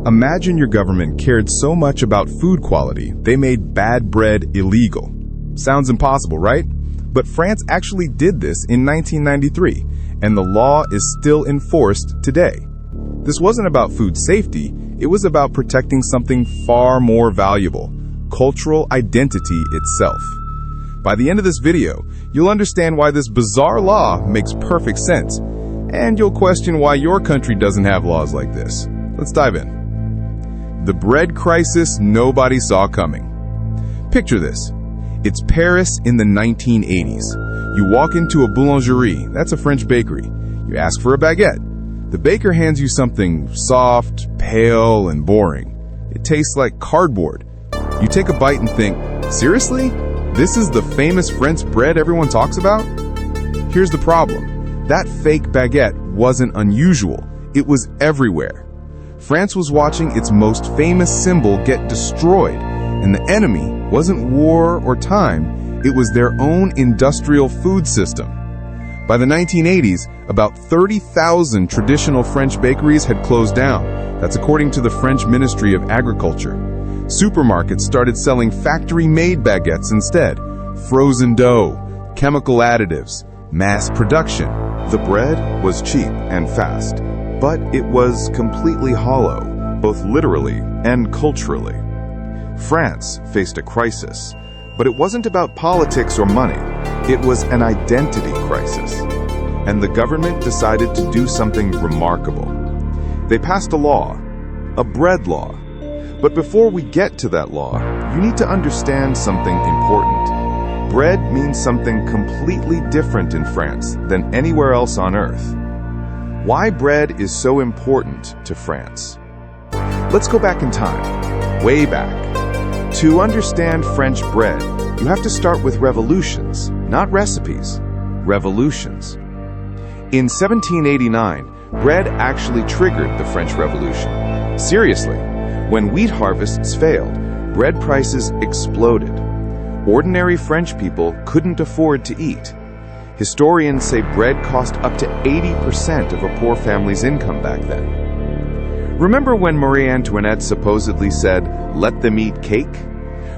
Imagine your government cared so much about food quality, they made bad bread illegal. Sounds impossible, right? But France actually did this in 1993, and the law is still enforced today. This wasn't about food safety, it was about protecting something far more valuable: cultural identity itself. By the end of this video, you'll understand why this bizarre law makes perfect sense, and you'll question why your country doesn't have laws like this. Let's dive in. The bread crisis nobody saw coming. Picture this. It's Paris in the 1980s. You walk into a boulangerie, that's a French bakery. You ask for a baguette. The baker hands you something soft, pale, and boring. It tastes like cardboard. You take a bite and think, seriously? This is the famous French bread everyone talks about? Here's the problem. That fake baguette wasn't unusual. It was everywhere. France was watching its most famous symbol get destroyed, and the enemy wasn't war or time, it was their own industrial food system. By the 1980s, about 30,000 traditional French bakeries had closed down. That's according to the French Ministry of Agriculture. Supermarkets started selling factory-made baguettes instead. Frozen dough, chemical additives, mass production. The bread was cheap and fast, but it was completely hollow, both literally and culturally. France faced a crisis, but it wasn't about politics or money. It was an identity crisis. And the government decided to do something remarkable. They passed a law, a bread law. But before we get to that law, you need to understand something important. Bread means something completely different in France than anywhere else on earth. Why bread is so important to France? Let's go back in time, way back. To understand French bread, you have to start with revolutions, not recipes. Revolutions. In 1789, bread actually triggered the French Revolution. Seriously, when wheat harvests failed, bread prices exploded. Ordinary French people couldn't afford to eat. Historians say bread cost up to 80% of a poor family's income back then. Remember when Marie Antoinette supposedly said, "Let them eat cake"?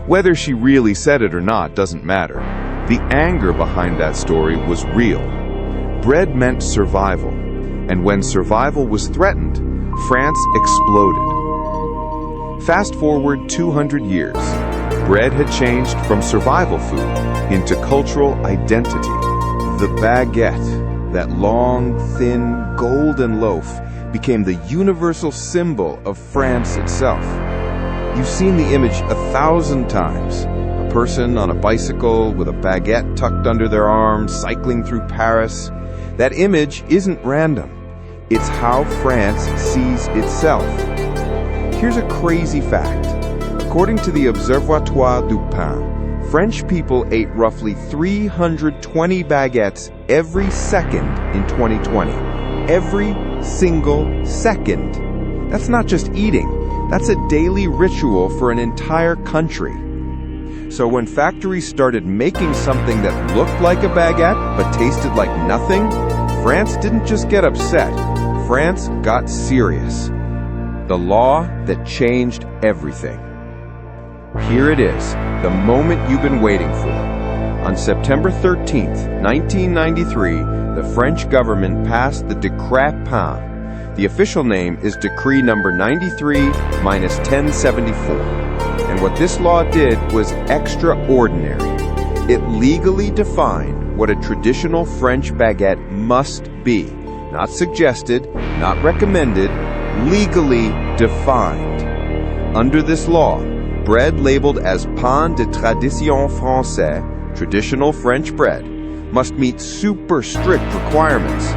Whether she really said it or not doesn't matter. The anger behind that story was real. Bread meant survival, and when survival was threatened, France exploded. Fast forward 200 years, bread had changed from survival food into cultural identity. The baguette, that long, thin, golden loaf, became the universal symbol of France itself. You've seen the image 1,000 times. A person on a bicycle with a baguette tucked under their arm, cycling through Paris. That image isn't random. It's how France sees itself. Here's a crazy fact. According to the Observatoire du Pain, French people ate roughly 320 baguettes every second in 2020. Every single second. That's not just eating. That's a daily ritual for an entire country. So when factories started making something that looked like a baguette but tasted like nothing, France didn't just get upset. France got serious. The law that changed everything. Here it is, the moment you've been waiting for. On September 13th, 1993, the French government passed the Décret Pain. The official name is Decree number 93-1074. And what this law did was extraordinary. It legally defined what a traditional French baguette must be. Not suggested, not recommended, legally defined. Under this law, bread labeled as pain de tradition français, traditional French bread, must meet super strict requirements.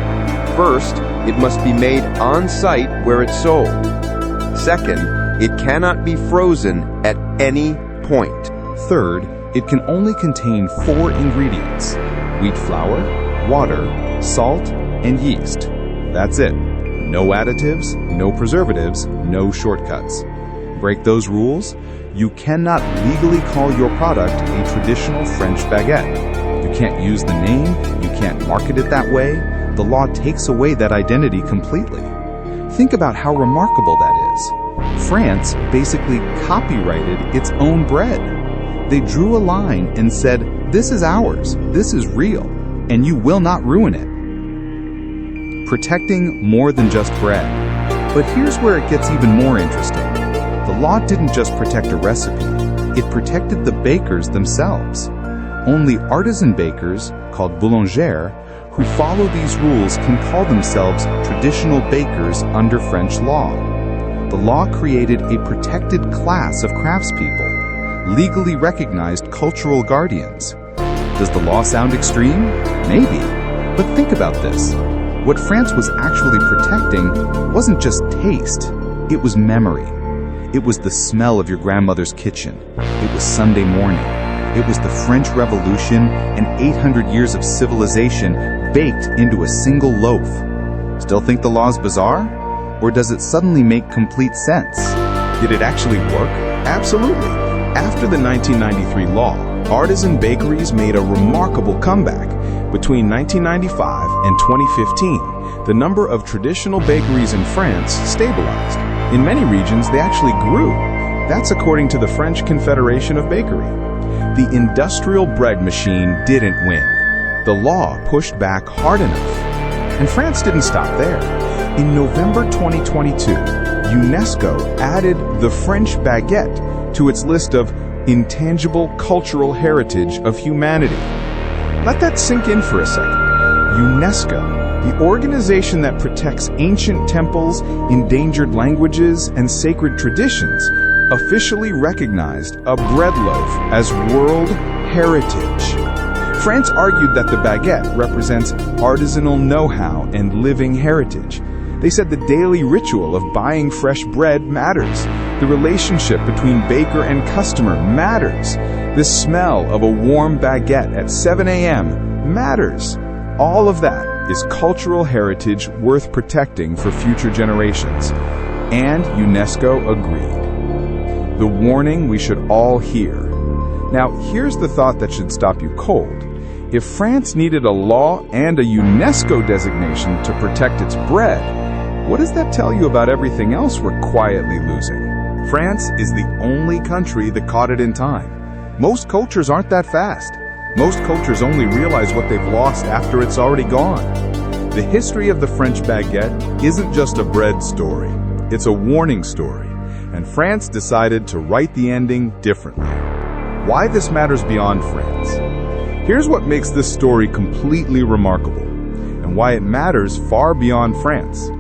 First, it must be made on-site where it's sold. Second, it cannot be frozen at any point. Third, it can only contain 4 ingredients: wheat flour, water, salt, and yeast. That's it. No additives, no preservatives, no shortcuts. Break those rules, you cannot legally call your product a traditional French baguette. You can't use the name, you can't market it that way. The law takes away that identity completely. Think about how remarkable that is. France basically copyrighted its own bread. They drew a line and said, "This is ours, this is real, and you will not ruin it." Protecting more than just bread. But here's where it gets even more interesting. The law didn't just protect a recipe, it protected the bakers themselves. Only artisan bakers, called boulangers, who follow these rules can call themselves traditional bakers under French law. The law created a protected class of craftspeople, legally recognized cultural guardians. Does the law sound extreme? Maybe. But think about this. What France was actually protecting wasn't just taste, it was memory. It was the smell of your grandmother's kitchen. It was Sunday morning. It was the French Revolution and 800 years of civilization baked into a single loaf. Still think the law's bizarre? Or does it suddenly make complete sense? Did it actually work? Absolutely. After the 1993 law, artisan bakeries made a remarkable comeback. Between 1995 and 2015, the number of traditional bakeries in France stabilized. In many regions, they actually grew. That's according to the French Confederation of Bakery. The industrial bread machine didn't win. The law pushed back hard enough. And France didn't stop there. In November 2022, UNESCO added the French baguette to its list of intangible cultural heritage of humanity. Let that sink in for a second. UNESCO, the organization that protects ancient temples, endangered languages, and sacred traditions, officially recognized a bread loaf as world heritage. France argued that the baguette represents artisanal know-how and living heritage. They said the daily ritual of buying fresh bread matters. The relationship between baker and customer matters. The smell of a warm baguette at 7 a.m. matters. All of that is cultural heritage worth protecting for future generations. And UNESCO agreed. The warning we should all hear. Now, here's the thought that should stop you cold. If France needed a law and a UNESCO designation to protect its bread, what does that tell you about everything else we're quietly losing? France is the only country that caught it in time. Most cultures aren't that fast. Most cultures only realize what they've lost after it's already gone. The history of the French baguette isn't just a bread story. It's a warning story. And France decided to write the ending differently. Why this matters beyond France. Here's what makes this story completely remarkable, and why it matters far beyond France.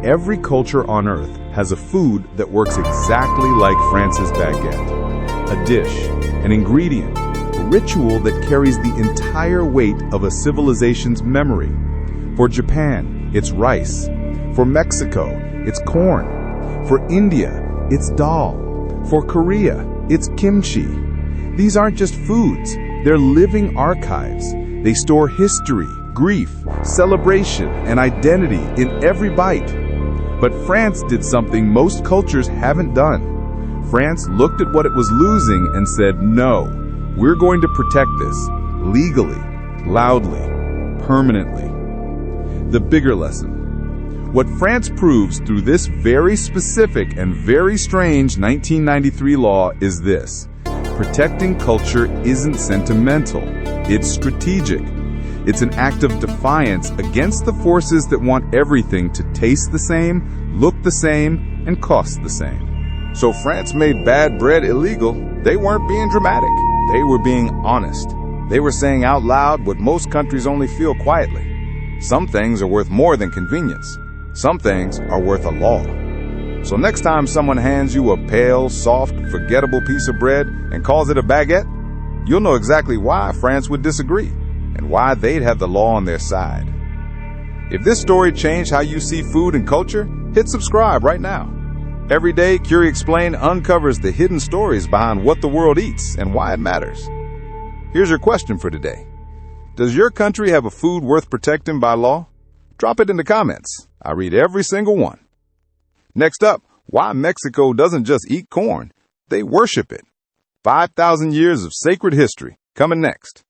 Every culture on Earth has a food that works exactly like France's baguette. A dish, an ingredient, a ritual that carries the entire weight of a civilization's memory. For Japan, it's rice. For Mexico, it's corn. For India, it's dal. For Korea, it's kimchi. These aren't just foods, they're living archives. They store history, grief, celebration, and identity in every bite. But France did something most cultures haven't done. France looked at what it was losing and said, no, we're going to protect this, legally, loudly, permanently. The bigger lesson. What France proves through this very specific and very strange 1993 law is this. Protecting culture isn't sentimental, it's strategic. It's an act of defiance against the forces that want everything to taste the same, look the same, and cost the same. So France made bad bread illegal. They weren't being dramatic. They were being honest. They were saying out loud what most countries only feel quietly. Some things are worth more than convenience. Some things are worth a law. So next time someone hands you a pale, soft, forgettable piece of bread and calls it a baguette, you'll know exactly why France would disagree and why they'd have the law on their side. If this story changed how you see food and culture, hit subscribe right now. Every day, Curie Explained uncovers the hidden stories behind what the world eats and why it matters. Here's your question for today. Does your country have a food worth protecting by law? Drop it in the comments. I read every single one. Next up, why Mexico doesn't just eat corn, they worship it. 5,000 years of sacred history, coming next.